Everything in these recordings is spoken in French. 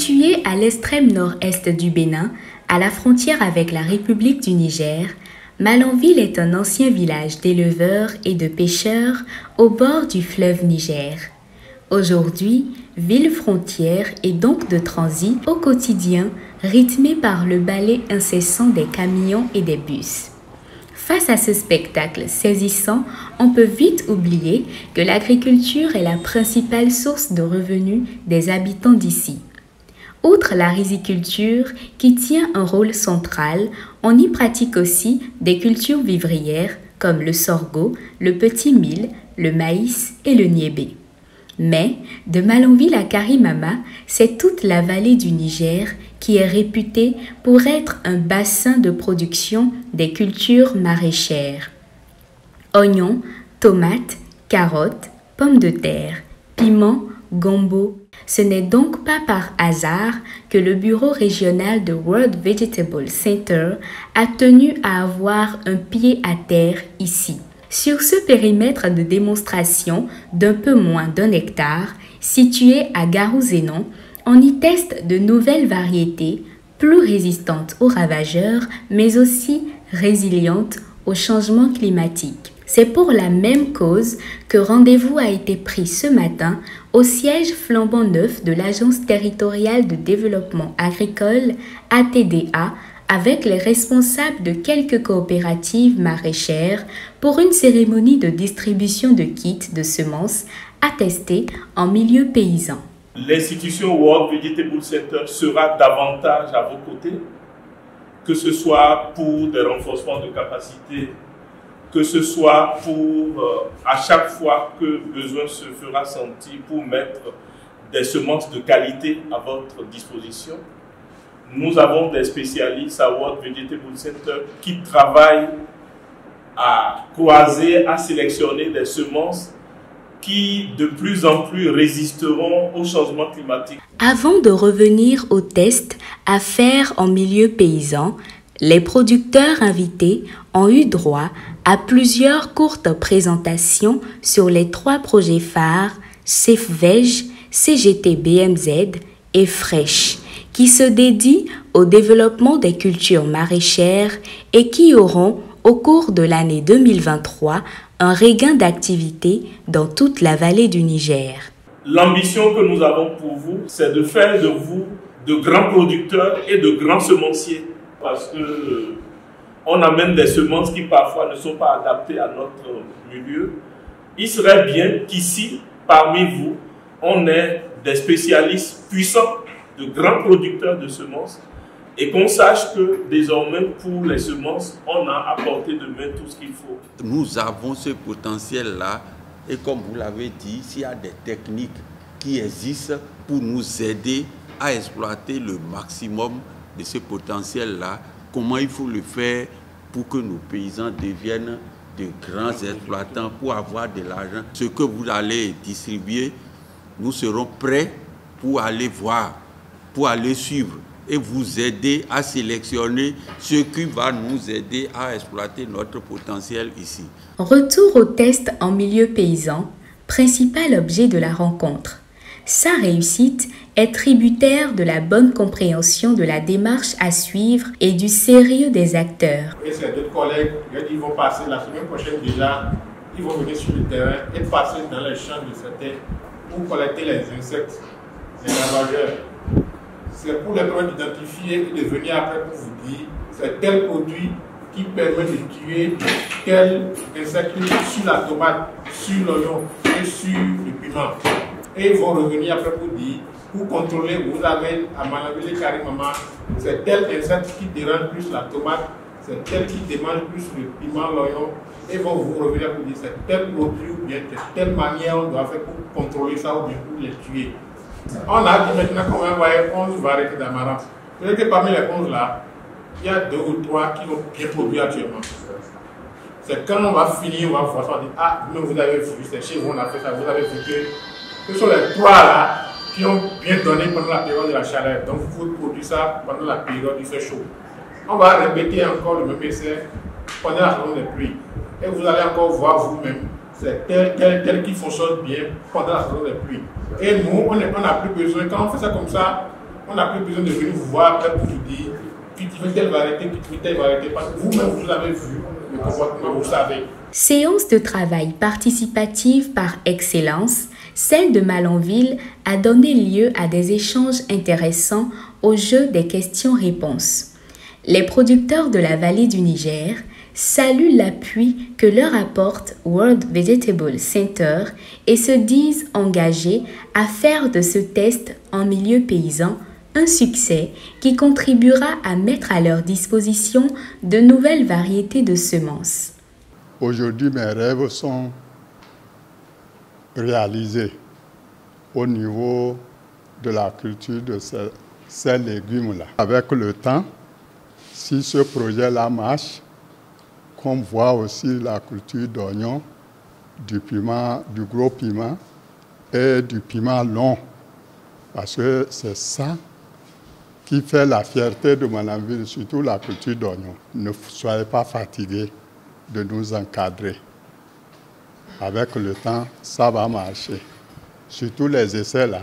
Située à l'extrême nord-est du Bénin, à la frontière avec la République du Niger, Malanville est un ancien village d'éleveurs et de pêcheurs au bord du fleuve Niger. Aujourd'hui, ville frontière et donc de transit au quotidien, rythmée par le balai incessant des camions et des bus. Face à ce spectacle saisissant, on peut vite oublier que l'agriculture est la principale source de revenus des habitants d'ici. Outre la riziculture, qui tient un rôle central, on y pratique aussi des cultures vivrières comme le sorgho, le petit mil, le maïs et le niébé. Mais, de Malanville à Karimama, c'est toute la vallée du Niger qui est réputée pour être un bassin de production des cultures maraîchères. Oignons, tomates, carottes, pommes de terre, piments, gombo. Ce n'est donc pas par hasard que le bureau régional de World Vegetable Center a tenu à avoir un pied à terre ici. Sur ce périmètre de démonstration d'un peu moins d'1 hectare, situé à Garouzénon, on y teste de nouvelles variétés, plus résistantes aux ravageurs, mais aussi résilientes au changement climatique. C'est pour la même cause que rendez-vous a été pris ce matin au siège flambant neuf de l'Agence territoriale de développement agricole, ATDA, avec les responsables de quelques coopératives maraîchères pour une cérémonie de distribution de kits de semences attestés en milieu paysan. L'institution World Vegetable Center sera davantage à vos côtés, que ce soit pour des renforcements de capacité, que ce soit pour, à chaque fois que besoin se fera sentir, pour mettre des semences de qualité à votre disposition. Nous avons des spécialistes à World Vegetable Center qui travaillent à croiser, à sélectionner des semences qui de plus en plus résisteront au changement climatique. Avant de revenir au test à faire en milieu paysan, les producteurs invités ont eu droit à plusieurs courtes présentations sur les 3 projets phares CEFVEG, CGT BMZ et Fresh, qui se dédient au développement des cultures maraîchères et qui auront, au cours de l'année 2023, un regain d'activité dans toute la vallée du Niger. L'ambition que nous avons pour vous, c'est de faire de vous de grands producteurs et de grands semenciers. Parce que on amène des semences qui parfois ne sont pas adaptées à notre milieu. Il serait bien qu'ici, parmi vous, on ait des spécialistes puissants, de grands producteurs de semences, et qu'on sache que désormais, pour les semences, on a à portée de main tout ce qu'il faut. Nous avons ce potentiel-là, et comme vous l'avez dit, s'il y a des techniques qui existent pour nous aider à exploiter le maximum de ce potentiel-là, comment il faut le faire pour que nos paysans deviennent de grands exploitants, pour avoir de l'argent. Ce que vous allez distribuer, nous serons prêts pour aller voir, pour aller suivre et vous aider à sélectionner ce qui va nous aider à exploiter notre potentiel ici. Retour au test en milieu paysan, principal objet de la rencontre. Sa réussite est tributaire de la bonne compréhension de la démarche à suivre et du sérieux des acteurs. Et ces 2 collègues, ils vont passer la semaine prochaine déjà, ils vont venir sur le terrain et passer dans les champs de certains pour collecter les insectes, les ravageurs. C'est pour les permettre d'identifier et de venir après pour vous dire c'est tel produit qui permet de tuer tel insecte sur la tomate, sur l'oignon et sur le piment. Et ils vont revenir après pour dire, pour contrôler, vous avez à Malanville Karimama, c'est tel insecte qui dérange plus la tomate, c'est tel qui dérange plus le piment, l'oignon. Et ils vont vous revenir pour dire c'est tel produit ou bien telle manière on doit faire pour contrôler ça ou bien pour les tuer. On a dit maintenant qu'on va envoyer 11 variétés d'amaranth. Vous voyez que parmi les 11 là, il y a 2 ou 3 qui vont bien produire actuellement. C'est quand on va finir, on va voir ça, on dit ah, vous avez vu, c'est chez vous, on a fait ça, vous avez vu que ce sont les 3 là qui ont bien donné pendant la période de la chaleur. Donc vous pouvez produire ça pendant la période du fait chaud. On va répéter encore le même essai pendant la saison des pluies. Et vous allez encore voir vous-même, c'est tel qui fonctionne bien pendant la saison des pluies. Et nous, on n'a plus besoin, quand on fait ça comme ça, on n'a plus besoin de venir vous voir après pour vous dire cultiver telle variété, parce que vous-même vous avez vu le comportement, vous savez. Séance de travail participative par excellence, celle de Malanville a donné lieu à des échanges intéressants au jeu des questions-réponses. Les producteurs de la vallée du Niger saluent l'appui que leur apporte World Vegetable Center et se disent engagés à faire de ce test en milieu paysan un succès qui contribuera à mettre à leur disposition de nouvelles variétés de semences. Aujourd'hui, mes rêves sont réalisés au niveau de la culture de ces légumes-là. Avec le temps, si ce projet-là marche, qu'on voit aussi la culture d'oignons, du piment, du gros piment et du piment long. Parce que c'est ça qui fait la fierté de Malanville, surtout la culture d'oignons. Ne soyez pas fatigués de nous encadrer. Avec le temps, ça va marcher. Surtout les essais là.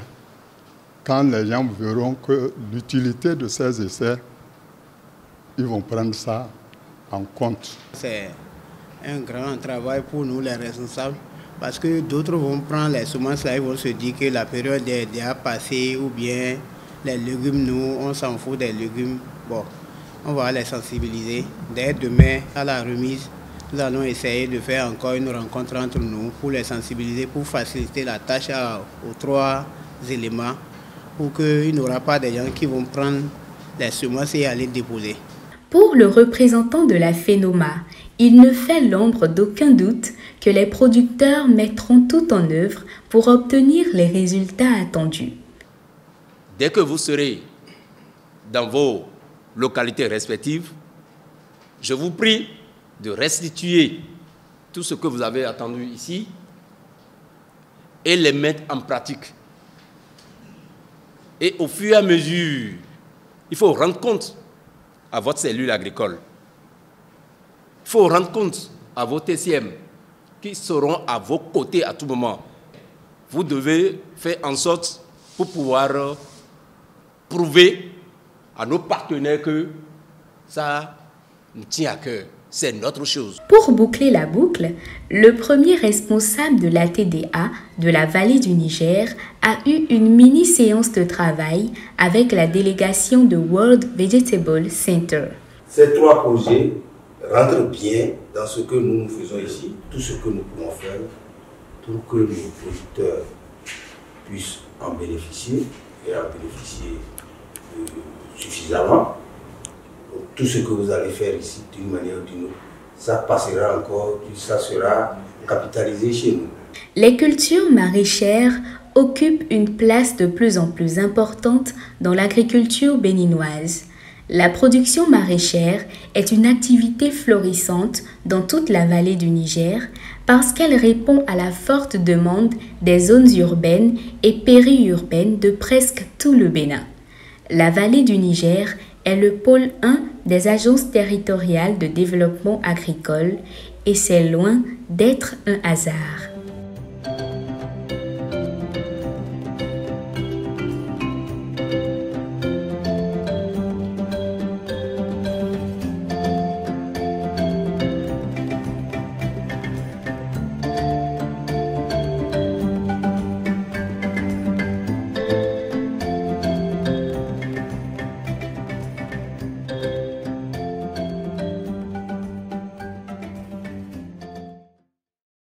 Quand les gens verront que l'utilité de ces essais, ils vont prendre ça en compte. C'est un grand travail pour nous les responsables parce que d'autres vont prendre les semences là, ils vont se dire que la période est déjà passée ou bien les légumes, nous on s'en fout des légumes. Bon, on va les sensibiliser. Dès demain à la remise, nous allons essayer de faire encore une rencontre entre nous pour les sensibiliser, pour faciliter la tâche aux trois éléments, pour qu'il n'y aura pas des gens qui vont prendre les semences et aller déposer. Pour le représentant de la FENOMA, il ne fait l'ombre d'aucun doute que les producteurs mettront tout en œuvre pour obtenir les résultats attendus. Dès que vous serez dans vos localités respectives, je vous prie de restituer tout ce que vous avez attendu ici et les mettre en pratique. Et au fur et à mesure, il faut rendre compte à votre cellule agricole. Il faut rendre compte à vos TCM qui seront à vos côtés à tout moment. Vous devez faire en sorte pour pouvoir prouver à nos partenaires que ça nous tient à cœur. C'est notre chose. Pour boucler la boucle, le premier responsable de l'ATDA de la vallée du Niger a eu une mini-séance de travail avec la délégation de World Vegetable Center. Ces trois projets rentrent bien dans ce que nous faisons ici, tout ce que nous pouvons faire pour que nos producteurs puissent en bénéficier et en bénéficier suffisamment. Tout ce que vous allez faire ici, d'une manière ou d'une autre, ça passera encore, ça sera capitalisé chez nous. Les cultures maraîchères occupent une place de plus en plus importante dans l'agriculture béninoise. La production maraîchère est une activité florissante dans toute la vallée du Niger parce qu'elle répond à la forte demande des zones urbaines et périurbaines de presque tout le Bénin. La vallée du Niger est le pôle 1 des agences territoriales de développement agricole et c'est loin d'être un hasard.